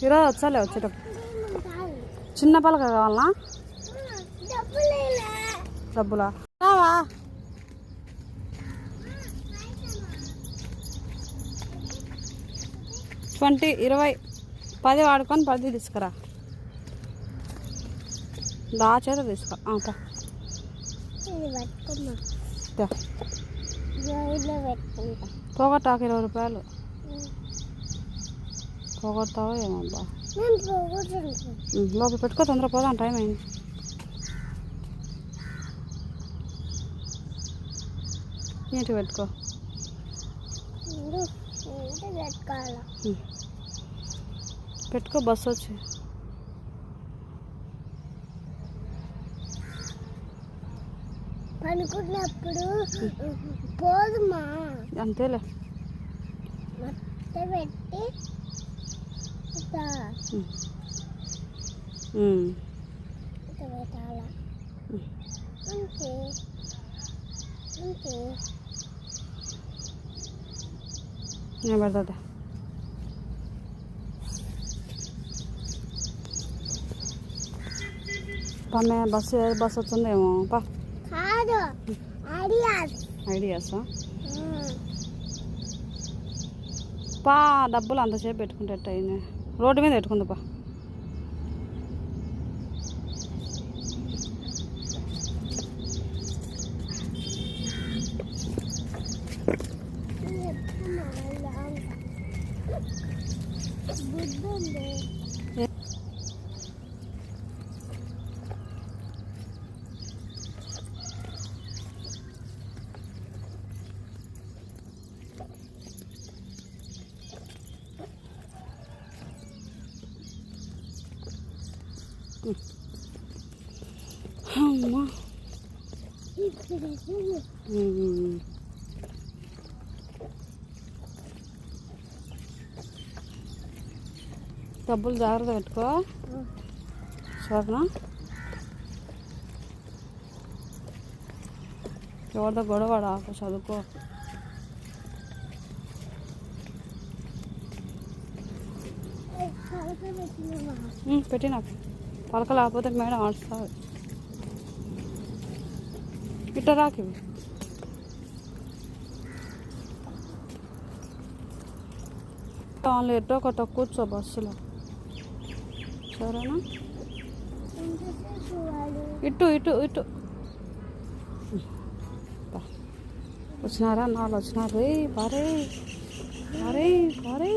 ఈరోజు వచ్చాలే వచ్చేటప్పుడు. చిన్న పలక కావాలనా? డబ్బులా రావా? 20 20 10 వాడుకొని 10 తీసుకురా. చేత తీసుకో. పోగొట్టాక 20 రూపాయలు పోగొట్టావో ఏమబ్బా. లోపల పెట్టుకో, తొందర పోదాం, టైం అయింది. నీటి పెట్టుకో. పెట్టుకో, బస్సు వచ్చి. పనుకున్నప్పుడు పోదుమా అంతేలే. పెట్టి పెట్టాల అంతే అంతే. నేను పెడతా. పన్నే బస్సు వచ్చిందేమో. కాదు, ఐడియాసా? పా డబ్బులు అంతసేపు పెట్టుకుంటే అయింది. రోడ్డు మీద పెట్టుకుంది పా. అమ్మా డబ్బులు జాగ్రత్త పెట్టుకో, సరేనా? ఎవరితో గొడవ రాకు, చదువుకో. పెట్టినా పలక లేకపోతే మేడం ఆడుస్తుంది. ఇట్ట రాకి ఆన్లో ఎట్టో ఒకట కూర్చో బస్సులో, సరేనా? ఇటు ఇటు ఇటు వచ్చినారా? నాలుగు వచ్చినారు. పారే పారే పారే.